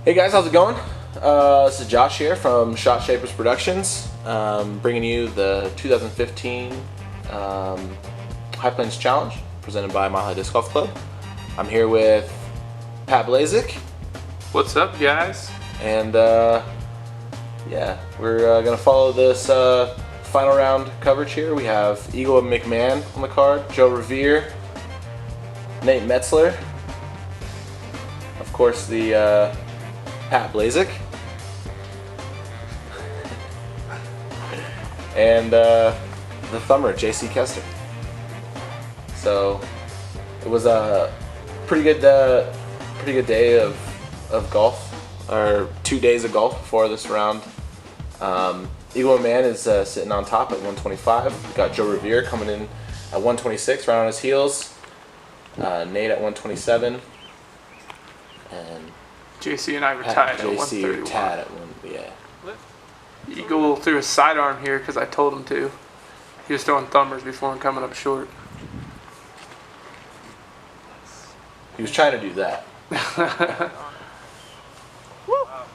Hey guys, how's it going? This is Josh here from Shot Shapers Productions, bringing you the 2015 High Plains Challenge presented by Mile High Disc Golf Club. I'm here with Pat Blazek. What's up, guys? And yeah, we're gonna follow this final round coverage here. We have Eagle and McMahon on the card, Joe Revere, Nate Metzler, of course the Pat Blazek, and the thumber, JC Kester. So it was a pretty good day of golf, or 2 days of golf before this round. Eagle and Man is sitting on top at 125. We got Joe Revere coming in at 126, right on his heels. Nate at 127, and JC and I were tied at 131. Tied at yeah. Eagle threw a sidearm here because I told him to. He was throwing thumbers before and coming up short. He was trying to do that.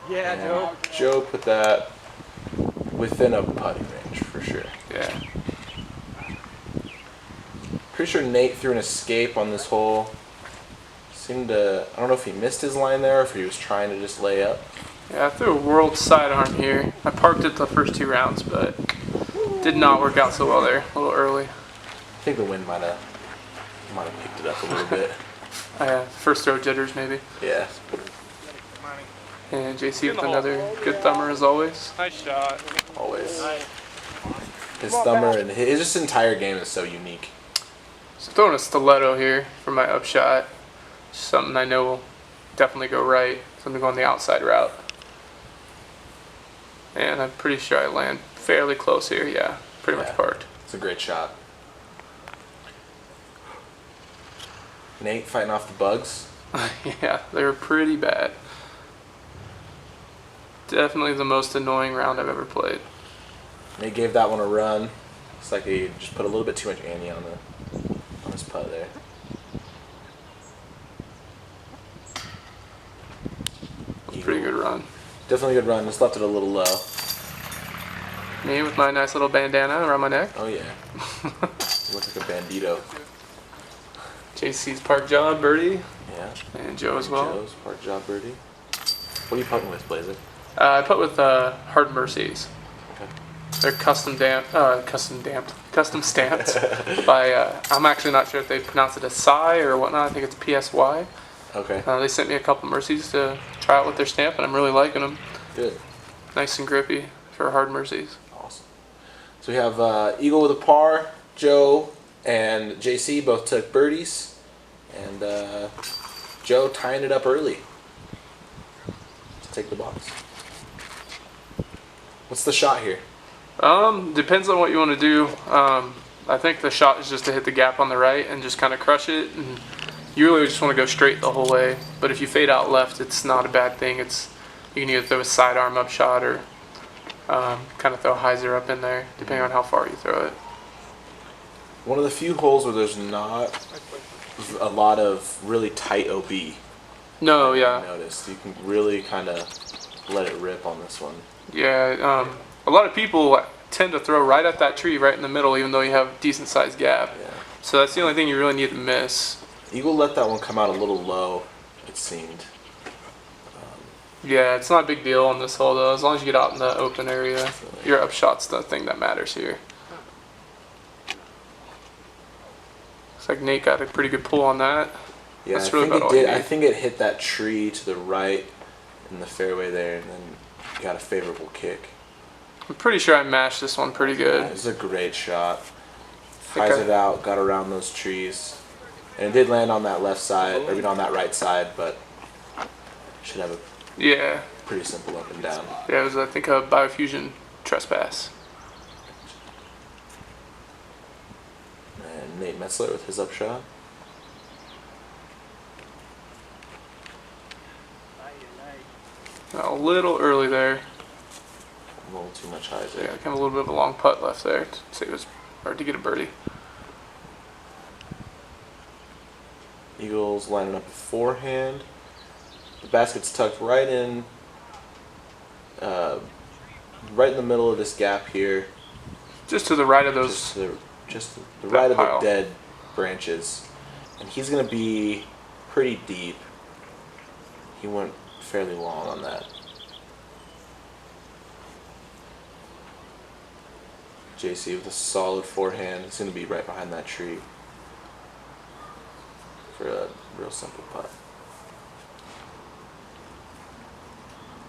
Yeah, Joe. Joe put that within a putting range for sure. Yeah. Pretty sure Nate threw an escape on this hole. Seemed to, I don't know if he missed his line there or if he was trying to just lay up. Yeah, I threw a world sidearm here. I parked it the first 2 rounds, but did not work out so well there. A little early. I think the wind might have picked it up a little bit. First throw jitters maybe. Yeah. And JC with another good thumber as always. Nice shot. Always. His thumber and his entire game is so unique. So throwing a stiletto here for my upshot. Something I know will definitely go right. Something going the outside route. And I'm pretty sure I land fairly close here. Yeah, pretty much parked. It's a great shot. Nate fighting off the bugs. Yeah, they were pretty bad. Definitely the most annoying round I've ever played. Nate gave that one a run. It's like he just put a little bit too much ante on his putt there. Pretty good run. Definitely a good run. Just left it a little low. Me with my nice little bandana around my neck. Oh yeah. You look like a bandito. JC's park job birdie. Yeah. And Joe as well. Joe's park job birdie. What are you putting with, Blazek? I put with Hard Mercies. Okay. They're custom stamped by, I'm actually not sure if they pronounce it as Psy or whatnot. I think it's PSY. Okay. They sent me a couple Mercies to try out with their stamp, and I'm really liking them. Good. Nice and grippy for Hard Mercies. Awesome. So we have Eagle with a par, Joe and JC both took birdies, and Joe tying it up early to take the box. What's the shot here? Depends on what you want to do. I think the shot is just to hit the gap on the right and just kind of crush it. And you really just want to go straight the whole way. But if you fade out left, it's not a bad thing. You can either throw a sidearm up shot or kind of throw a hyzer up in there, depending on how far you throw it. One of the few holes where there's not a lot of really tight OB. No, yeah. Noticed. You can really kind of let it rip on this one. Yeah, a lot of people tend to throw right at that tree right in the middle, even though you have a decent sized gap. Yeah. So that's the only thing you really need to miss. Eagle let that one come out a little low, it seemed. Yeah, it's not a big deal on this hole though. As long as you get out in the open area, your upshot's the thing that matters here. Looks like Nate got a pretty good pull on that. Yeah, that's really about all you need. I think it hit that tree to the right in the fairway there, and then got a favorable kick. I'm pretty sure I mashed this one pretty good. Yeah, it was a great shot. Hyzered out, got around those trees, and it did land on that left side, or even on that right side, but should have a pretty simple up and down. Yeah, it was I think a biofusion trespass. And Nate Metzler with his upshot. A little early there. A little too much hyzer. Yeah, kind of a little bit of a long putt left there to say it was hard to get a birdie. Eagles lining up a forehand. The basket's tucked right in the middle of this gap here. Just to the right of those. Just to the right pile. of the dead branches. And he's going to be pretty deep. He went fairly long on that. JC with a solid forehand. He's going to be right behind that tree for a real simple putt.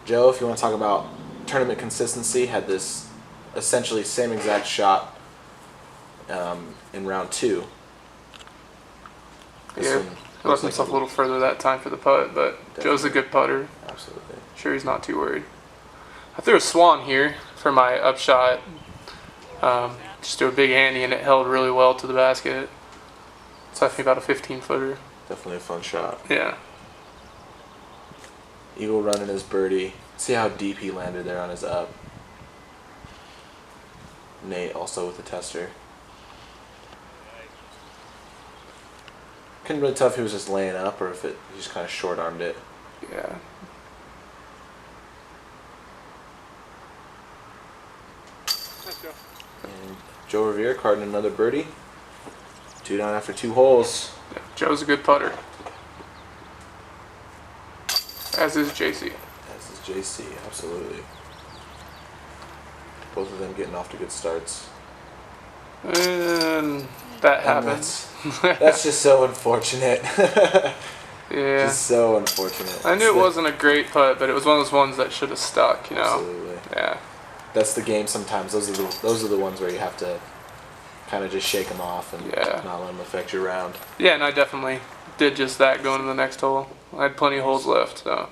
Joe, if you want to talk about tournament consistency, had this essentially same exact shot in round 2. Yeah, he left himself a little further that time for the putt, but definitely. Joe's a good putter. Absolutely. Sure, he's not too worried. I threw a swan here for my upshot. Just threw a big ante and it held really well to the basket. It's I think about a 15-footer. Definitely a fun shot. Yeah. Eagle running his birdie. See how deep he landed there on his up. Nate also with the tester. Couldn't really tell if he was just laying up or if he just kind of short-armed it. Yeah. And Joe Revere carding another birdie. 2 down after 2 holes. Yeah, Joe's a good putter. As is JC. As is JC, absolutely. Both of them getting off to good starts. And that happens. That's just so unfortunate. Yeah. Just so unfortunate. I knew it wasn't a great putt, but it was one of those ones that should have stuck, you know? Absolutely. Yeah. That's the game sometimes. Those are the ones where you have to kind of just shake them off and not let them affect your round. Yeah, and I definitely did just that going to the next hole. I had plenty of holes left, so.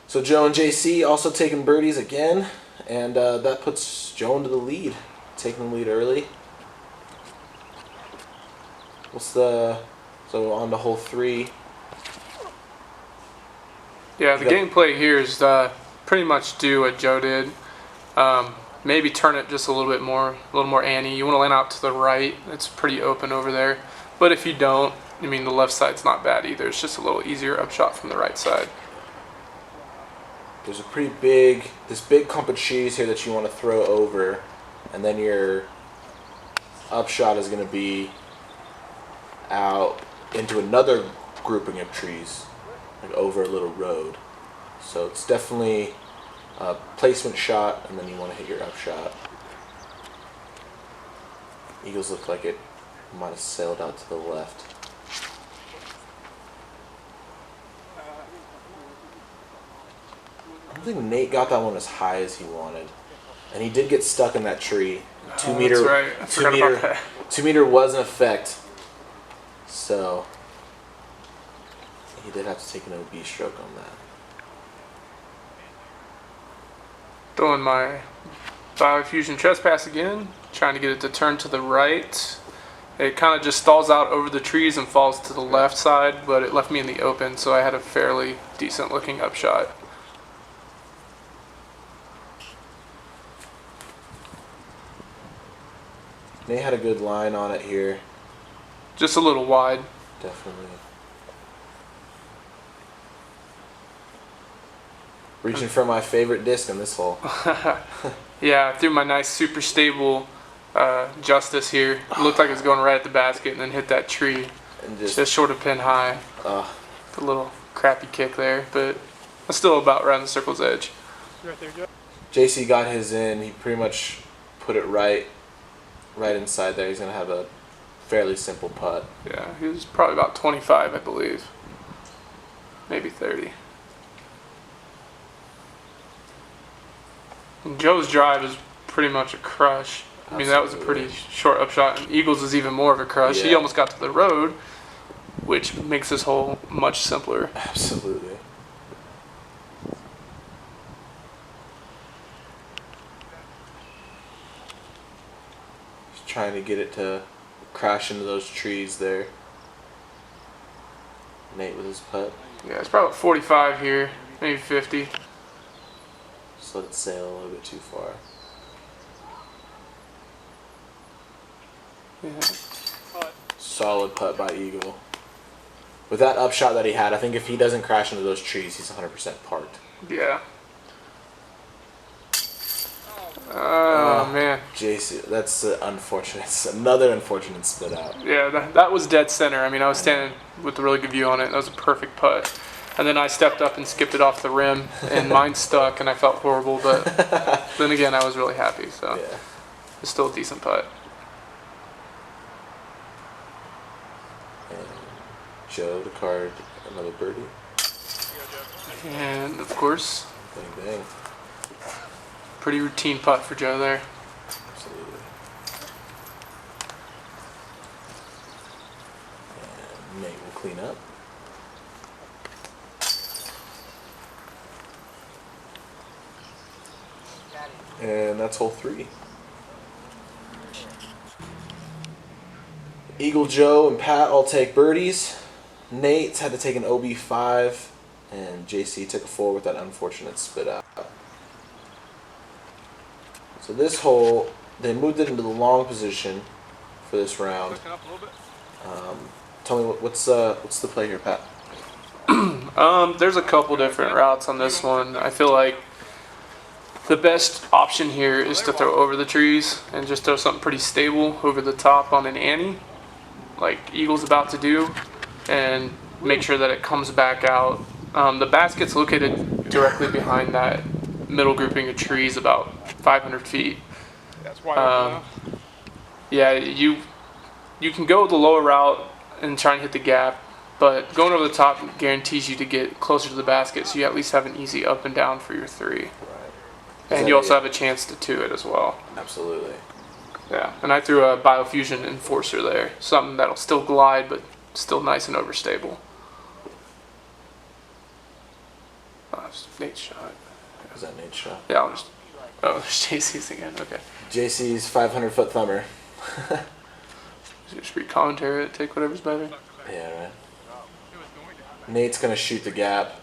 So Joe and JC also taking birdies again, and that puts Joe into the lead, taking the lead early. So on to hole 3. Yeah, the gameplay here is pretty much do what Joe did. Maybe turn it just a little more ante. You want to land out to the right. It's pretty open over there. But if you don't, I mean, the left side's not bad either. It's just a little easier upshot from the right side. There's a this big clump of trees here that you want to throw over, and then your upshot is going to be out into another grouping of trees, like over a little road. So it's definitely a placement shot, and then you want to hit your upshot. Eagles look like it might have sailed out to the left. I don't think Nate got that one as high as he wanted, and he did get stuck in that tree. 2 meter, that's right. I forgot about that. 2 meter was in effect, so he did have to take an OB stroke on that. Throwing my Biofusion trespass again, trying to get it to turn to the right. It kind of just stalls out over the trees and falls to the left side, but it left me in the open, so I had a fairly decent looking upshot. Nate had a good line on it here. Just a little wide. Definitely. Reaching for my favorite disc in this hole. Yeah, I threw my nice super stable Justice here. It looked like it was going right at the basket and then hit that tree. And just short of pin high. A little crappy kick there, but still about around the circle's edge. Right there, Joe. JC got his in. He pretty much put it right inside there. He's going to have a fairly simple putt. Yeah, he was probably about 25, I believe. Maybe 30. And Joe's drive is pretty much a crush. I mean, that was a pretty short upshot. And Eagles is even more of a crush. Yeah. He almost got to the road, which makes this hole much simpler. Absolutely. He's trying to get it to crash into those trees there. Nate with his putt. Yeah, it's probably 45 here, maybe 50. Just let it sail a little bit too far. Yeah. Solid putt by Eagle. with that upshot that he had, I think if he doesn't crash into those trees, he's 100% parked. Yeah. Oh, man. JC, that's unfortunate. It's another unfortunate split out. Yeah, that was dead center. I mean, I was standing with a really good view on it. That was a perfect putt. And then I stepped up and skipped it off the rim, and mine stuck, and I felt horrible. But then again, I was really happy. So Yeah. it's still a decent putt. And Joe, the card, another birdie. And of course, Bang, bang. pretty routine putt for Joe there. Absolutely. And Nate will clean up. And that's hole 3. Eagle Joe and Pat all take birdies. Nate's had to take an OB5, and JC took a 4 with that unfortunate split out. So this hole, they moved it into the long position for this round. Tell me what's the play here, Pat? There's a couple different routes on this one. I feel like the best option here is to throw over the trees and just throw something pretty stable over the top on an ante, like Eagle's about to do, and make sure that it comes back out. The basket's located directly behind that middle grouping of trees, about 500 feet. That's why. Yeah, you can go the lower route and try and hit the gap, but going over the top guarantees you to get closer to the basket, so you at least have an easy up and down for your 3. Right. And you also have a chance to 2 it as well. Absolutely. Yeah, and I threw a Biofusion Enforcer there, something that'll still glide, but still nice and overstable. Oh, that's Nate's shot. Was that Nate's shot? Yeah, I'll just... Oh, there's JC's again, okay. JC's 500-foot thumber. Just read commentary, take whatever's better. Yeah, right. Nate's gonna shoot the gap.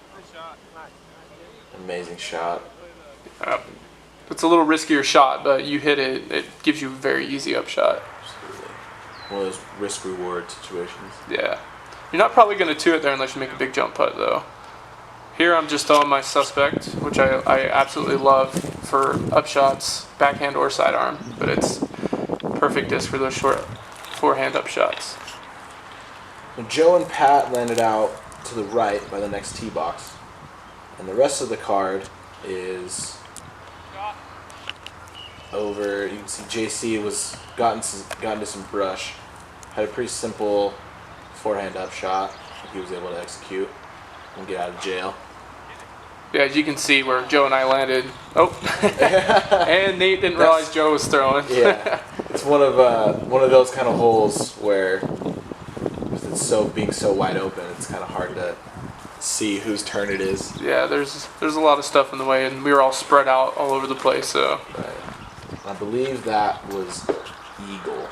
Amazing shot. It's a little riskier shot, but you hit it, it gives you a very easy upshot. Absolutely. One of those risk-reward situations. Yeah. You're not probably going to 2 it there unless you make a big jump putt, though. Here I'm just throwing my suspect, which I absolutely love for upshots, backhand or sidearm, but it's perfect disc for those short forehand upshots. Joe and Pat landed out to the right by the next tee box, and the rest of the card is over. You can see JC was gotten to some brush, had a pretty simple forehand upshot that he was able to execute and get out of jail. Yeah, as you can see where Joe and I landed. Oh, and Nate didn't realize Joe was throwing. Yeah, it's one of those kind of holes where with it being so wide open, it's kind of hard to see whose turn it is. Yeah, there's a lot of stuff in the way, and we were all spread out all over the place. So. Right. I believe that was Eagle.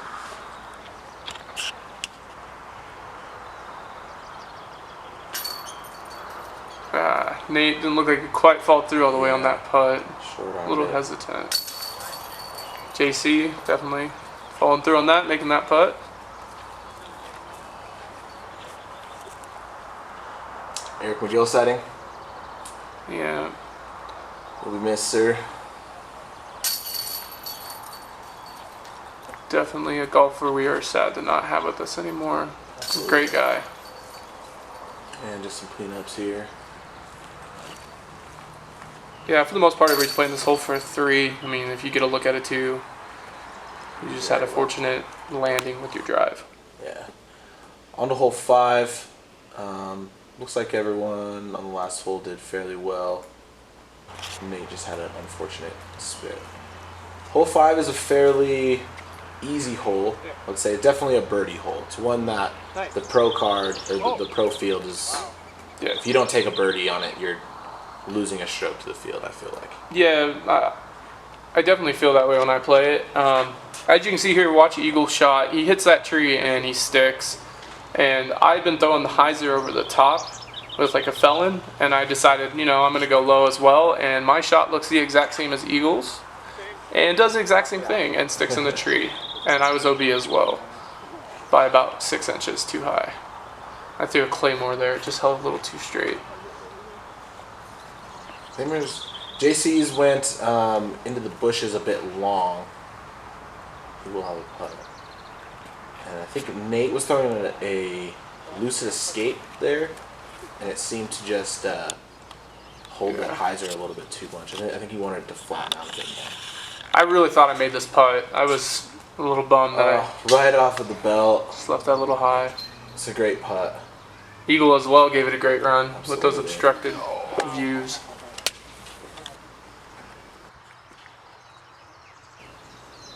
Nate didn't look like he quite fall through all the way on that putt. Short A little hesitant. JC definitely falling through on that, making that putt. Eric McGill setting. Yeah. We miss, sir. Definitely a golfer we are sad to not have with us anymore. Absolutely. Great guy. And just some cleanups here. Yeah, for the most part, everybody's playing this hole for 3. I mean, if you get a look at it too, you just had a fortunate landing with your drive. Yeah. On to hole 5. Looks like everyone on the last hole did fairly well. Nate just had an unfortunate spit. Hole 5 is a fairly easy hole. I would say definitely a birdie hole. It's one that the pro card or the pro field is. Yeah. If you don't take a birdie on it, you're losing a stroke to the field, I feel like. Yeah, I definitely feel that way when I play it. As you can see here, watch Eagle's shot. He hits that tree and he sticks. And I've been throwing the hyzer over the top with like a felon, and I decided, I'm going to go low as well. And my shot looks the exact same as Eagle's and does the exact same thing and sticks in the tree. And I was OB as well by about 6 inches too high. I threw a claymore there. It just held a little too straight. JC's went into the bushes a bit long. He will have a putt. And I think Nate was throwing a lucid escape there, and it seemed to just hold that hyzer a little bit too much. I think he wanted it to flatten out a bit more. I really thought I made this putt. I was a little bummed that right off of the belt. Just left that a little high. It's a great putt. Eagle as well gave it a great run. Absolutely. With those obstructed views.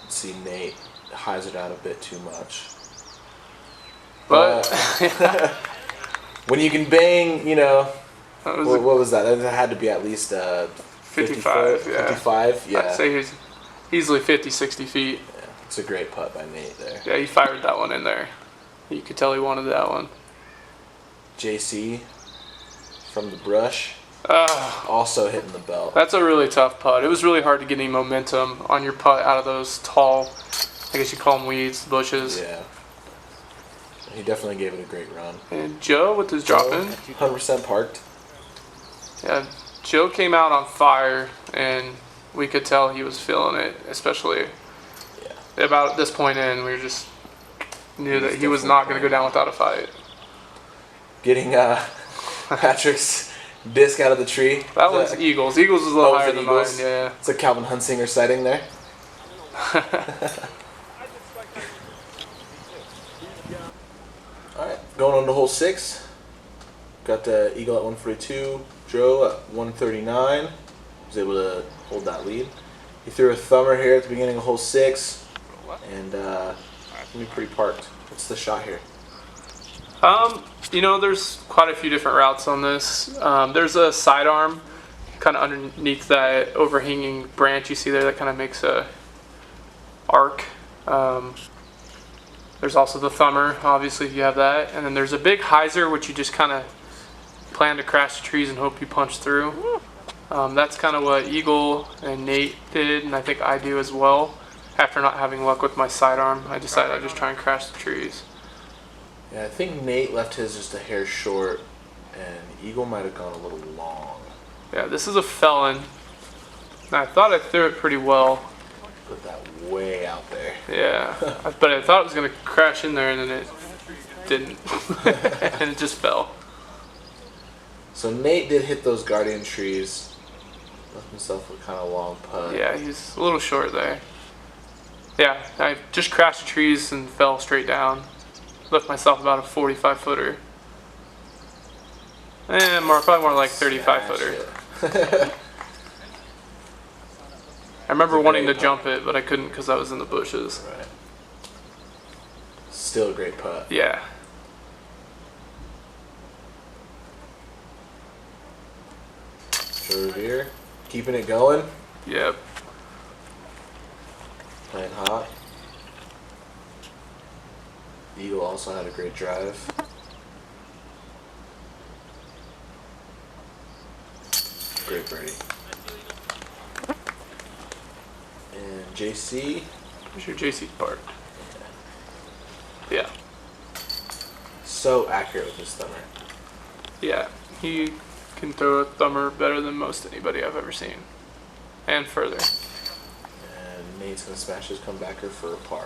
See Nate hyzered out a bit too much. But when you can bang, what what was that? That had to be at least 55, 55, yeah. I'd say he's easily 50, 60 feet. Yeah, it's a great putt by Nate there. Yeah, he fired that one in there. You could tell he wanted that one. JC from the brush, also hitting the belt. That's a really tough putt. It was really hard to get any momentum on your putt out of those tall, I guess you call them weeds, bushes. Yeah. He definitely gave it a great run. And Joe with his drop in. 100% parked. Yeah, Joe came out on fire, and we could tell he was feeling it, especially about this point in. We just knew that he was not going to go down without a fight. Getting Patrick's disc out of the tree. That was Eagles. Eagles was a little higher than mine, yeah. It's a Calvin Hunsinger sighting there. Alright, going on to hole 6. Got the Eagle at 142, Joe at 139. Was able to hold that lead. He threw a thumber here at the beginning of hole 6, and gonna be pretty parked. What's the shot here? There's quite a few different routes on this. There's a sidearm kind of underneath that overhanging branch you see there that kind of makes a arc. There's also the thumber, obviously, if you have that. And then there's a big hyzer, which you just kind of plan to crash the trees and hope you punch through. That's kind of what Eagle and Nate did, and I think I do as well. After not having luck with my sidearm, I decided I'd just try and crash the trees. Yeah, I think Nate left his just a hair short, and Eagle might have gone a little long. Yeah, this is a felon. And I thought I threw it pretty well. Put that way out there. Yeah, but I thought it was going to crash in there, and then it didn't. And it just fell. So Nate did hit those guardian trees. Left himself a kind of long putt. Yeah, he's a little short there. Yeah, I just crashed the trees and fell straight down. Left myself about a 45-footer. And probably more like 35-footer. I remember wanting to jump it, but I couldn't because I was in the bushes. Right. Still a great putt. Yeah. Revere, keeping it going. Yep. Playing hot. Eagle also had a great drive. Great birdie. And JC. Where's your JC part? Yeah. So accurate with his thumber. Yeah. He can throw a thumber better than most anybody I've ever seen. And further. And Nate's going to smash his comebacker for a par.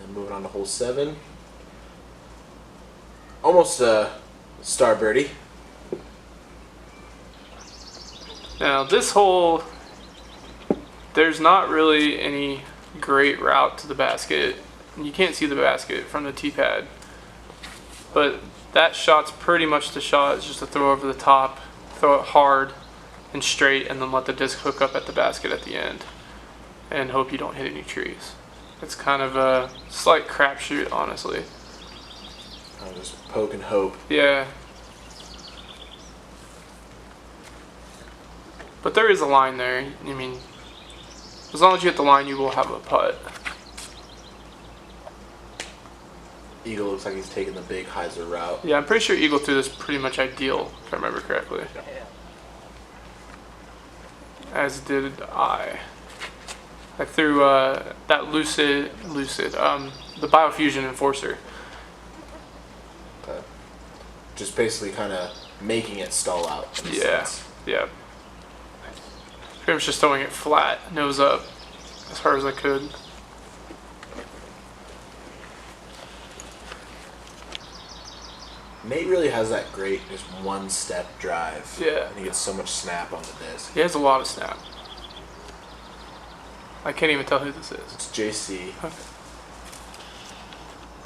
And moving on to hole 7. Almost a star birdie. Now this hole, there's not really any great route to the basket. You can't see the basket from the tee pad. But that shot's pretty much the shot. It's just a throw over the top, throw it hard and straight, and then let the disc hook up at the basket at the end. And hope you don't hit any trees. It's kind of a slight crapshoot, honestly. I'll just poke and hope. Yeah. But there is a line there. I mean, as long as you hit the line, you will have a putt. Eagle looks like he's taking the big hyzer route. Yeah, I'm pretty sure Eagle threw this pretty much ideal, if I remember correctly. As did I. I threw that Lucid, the Biofusion Enforcer. Okay. Just basically kind of making it stall out. In a Yeah, sense. yeah. Pretty much just throwing it flat, nose up, as hard as I could. Nate really has that great just one-step drive. Yeah. And he gets so much snap on the disc. He has a lot of snap. I can't even tell who this is. It's JC. Okay.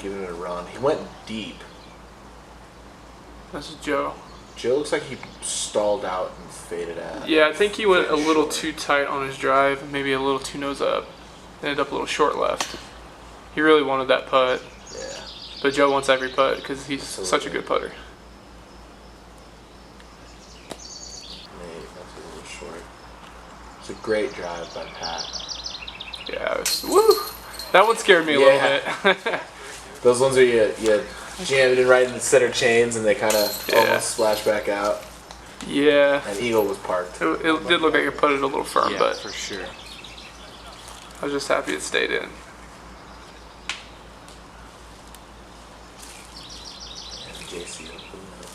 Giving it a run. He went deep. This is Joe. Joe looks like he stalled out and faded out. Yeah, I think he went a Very little short. too tight on his drive, maybe a little too nose up. Ended up a little short left. He really wanted that putt, Yeah. but Joe wants every putt because he's Absolutely. such a good putter. Nate, that's a little short. It's a great drive by Pat. Yeah, woo! That one scared me a little bit. Those ones where you jam it in right in the center chains and they kind of Yeah. almost splash back out. Yeah, And Eagle was parked. it did look like it put it a little firm, Yeah, but for sure. I was just happy it stayed in. And JC open up.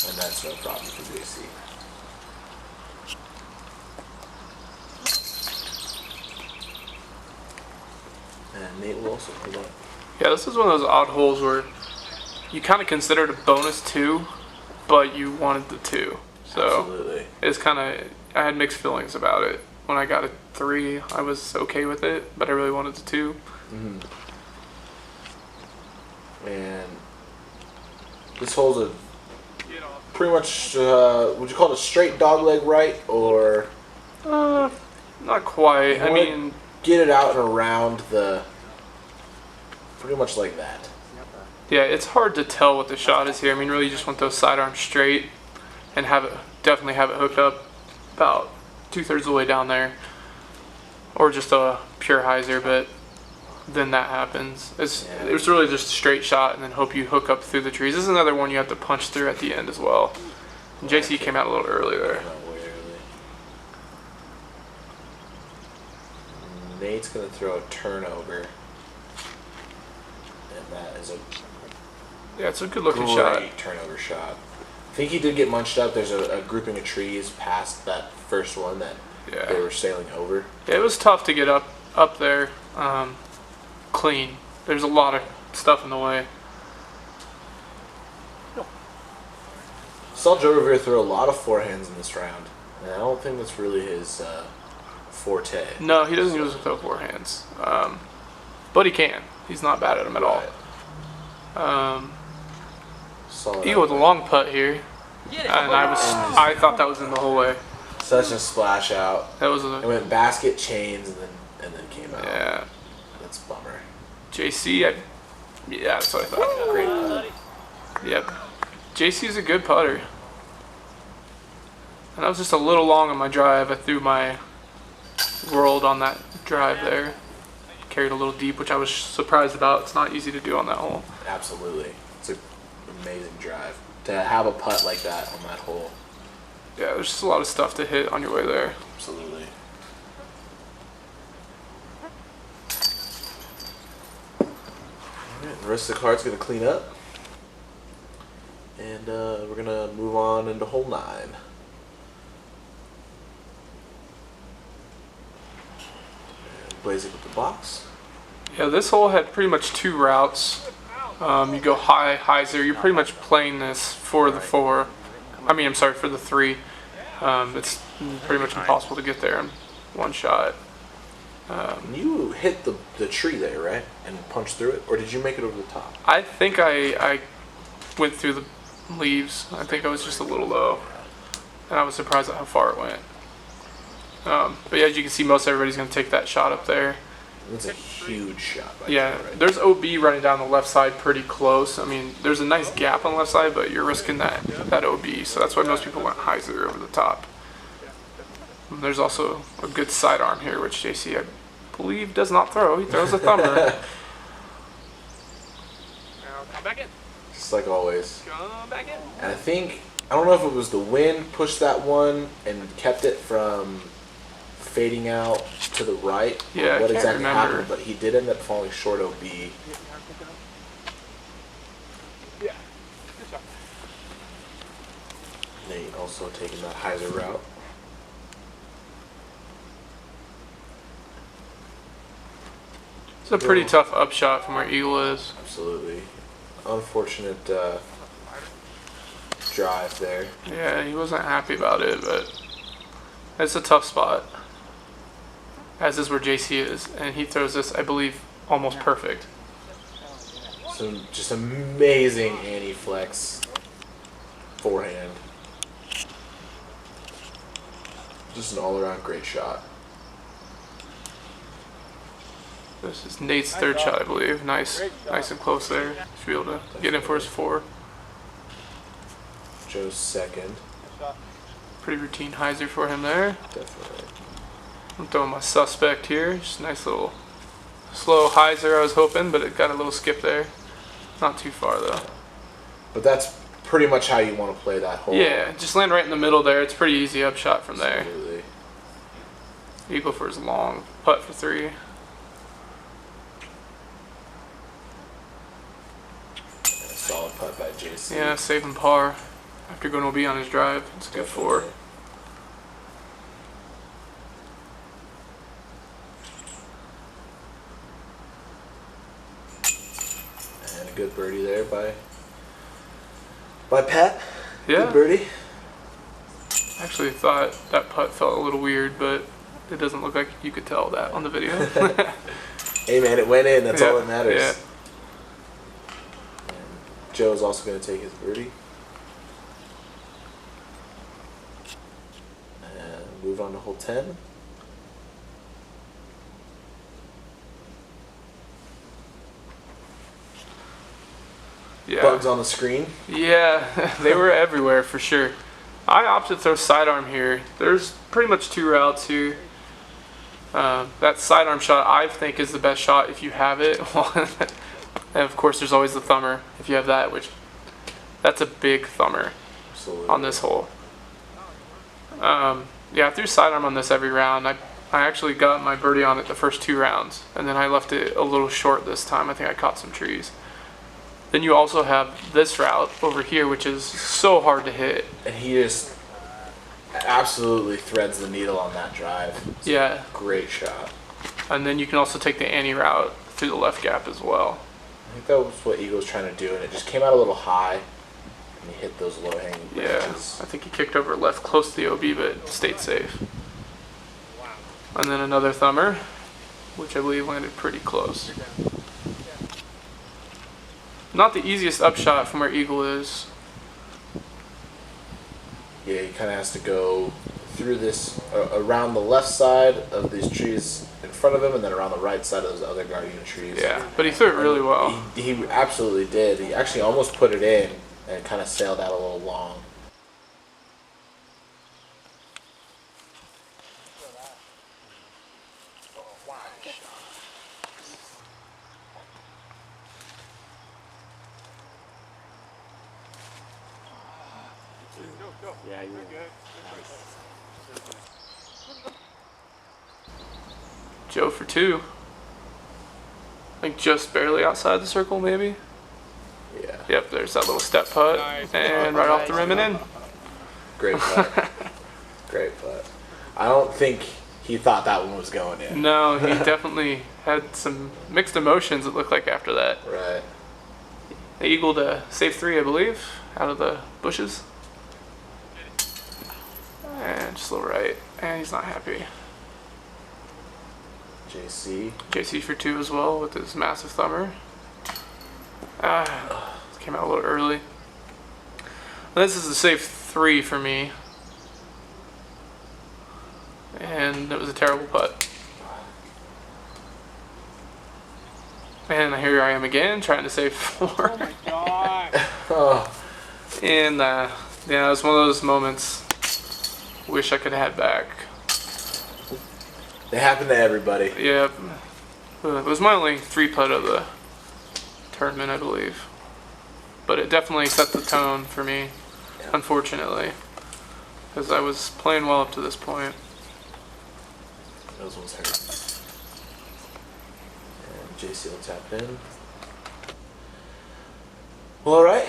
And that's no problem for JC. And Nate will also pull up. Yeah, this is one of those odd holes where you kind of considered a bonus 2, but you wanted the 2. So Absolutely. it's kind of, I had mixed feelings about it. When I got a 3, I was okay with it, but I really wanted the 2. And this hole's a pretty much, would you call it a straight dog leg right, or Not quite. I You mean, get it out and around the, pretty much like that. yeah, it's hard to tell what the shot is here. I mean, really, you just want those sidearms straight and definitely have it hooked up about 2/3 of the way down there, or just a pure hyzer. But then that happens. It's really just a straight shot, and then hope you hook up through the trees. This is another one you have to punch through at the end as well. And JC came out a little early there. Not way early. Nate's gonna throw a turnover, and that is a Yeah, it's a good looking great shot. turnover shot. I think he did get munched up. There's a grouping of trees past that first one that Yeah. they were sailing over. It was tough to get up there clean. There's a lot of stuff in the way. Saw Joe Revere throw a lot of forehands in this round, and I don't think that's really his forte. No, he doesn't usually throw forehands, but he can. He's not bad at them at all. Solid Eagle with a outright. long putt here, and I thought that was in the whole way. Such a splash out. That was It a went basket, chains, and then came out. yeah. That's a bummer. JC, yeah, that's what I thought. Great putt. Yep, JC's a good putter, and I was just a little long on my drive. I threw my world on that drive there, carried a little deep, which I was surprised about. It's not easy to do on that hole. Absolutely. It's an amazing drive. To have a putt like that on that hole. Yeah, there's just a lot of stuff to hit on your way there. Absolutely. Alright, the rest of the card's going to clean up. And we're going to move on into hole 9. And Blazek with the box. Yeah, this hole had pretty much 2 routes. You go high, hyzer. You're pretty much playing this for the 4. I'm sorry, for the 3. It's pretty much impossible to get there in one shot. You hit the tree there, right? And punched through it? Or did you make it over the top? I think I went through the leaves. I think I was just a little low. And I was surprised at how far it went. But yeah, as you can see, most everybody's going to take that shot up there. That's a huge shot. By Yeah, Joe right there's OB running down the left side pretty close. I mean, there's a nice gap on the left side, but you're risking that OB. So that's why most people went hyzer over the top. And there's also a good sidearm here, which JC, I believe, does not throw. He throws a thumber. Now come back in. Just like always. Come back in. And I don't know if it was the wind pushed that one and kept it from fading out to the right. Yeah, What I can't exactly remember. happened, but he did end up falling short OB. Yeah. Nate also taking that hyzer route. It's a pretty tough upshot from where Eagle is. Absolutely. Unfortunate drive there. Yeah, he wasn't happy about it, but it's a tough spot. As is where JC is, and he throws this, I believe, almost perfect. Some just amazing anti-flex forehand. Just an all-around great shot. This is Nate's third shot, I believe. Nice and close there. Should be able to get in for his 4. Joe's second. Pretty routine hyzer for him there. Definitely. I'm throwing my suspect here. Just a nice little slow hyzer I was hoping, but it got a little skip there. Not too far though. But that's pretty much how you want to play that hole. Yeah, just land right in the middle there. It's pretty easy upshot from there. Absolutely. Eagle for his long putt for 3. And a solid putt by JC. Yeah, saving par after going OB on his drive. It's a good 4. And a good birdie there by Pat. Yeah. Good birdie. Actually thought that putt felt a little weird, but it doesn't look like you could tell that on the video. Hey man, it went in. That's all Yeah, that matters. yeah. And Joe's also going to take his birdie. And move on to hole 10. Yeah. Bugs on the screen. Yeah, they were everywhere for sure. I opted to throw sidearm here. There's pretty much 2 routes here. That sidearm shot I think is the best shot if you have it. And of course there's always the thumber if you have that, which that's a big thumber. Absolutely. On this hole. Yeah, I threw sidearm on this every round. I actually got my birdie on it the first 2 rounds, and then I left it a little short this time. I think I caught some trees. Then you also have this route over here, which is so hard to hit. And he just absolutely threads the needle on that drive. It's Yeah. a great shot. And then you can also take the Annie route through the left gap as well. I think that was what Eagle was trying to do, and it just came out a little high. And he hit those low-hanging Yeah, branches. I think he kicked over left close to the OB, but stayed safe. And then another thumber, which I believe landed pretty close. Not the easiest upshot from where Eagle is. Yeah, he kind of has to go through this, around the left side of these trees in front of him, and then around the right side of those other guardian trees. Yeah, but he threw it really well. He absolutely did. He actually almost put it in, and it kind of sailed out a little long. Yeah, you're good. Joe for 2. I think just barely outside the circle, maybe. Yeah. Yep, there's that little step putt, and right off the rim and in. Great putt. Great putt. I don't think he thought that one was going in. No, he definitely had some mixed emotions, it looked like, after that. Right. The Eagle to save 3, I believe, out of the bushes. And just a little right, and he's not happy. JC. JC for 2 as well with his massive thumber. Came out a little early. This is a safe 3 for me. And it was a terrible putt. And here I am again trying to save 4. Oh my god. Oh, And yeah, it was one of those moments. Wish I could have had back. they happen to everybody. Yep. It was my only 3 putt of the tournament, I believe. But it definitely set the tone for me, unfortunately. Because I was playing well up to this point. Those ones hurt. And JC will tap in. Well, all right.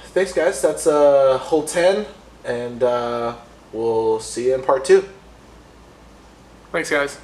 Thanks, guys. That's hole 10, and we'll see you in part 2. Thanks, guys.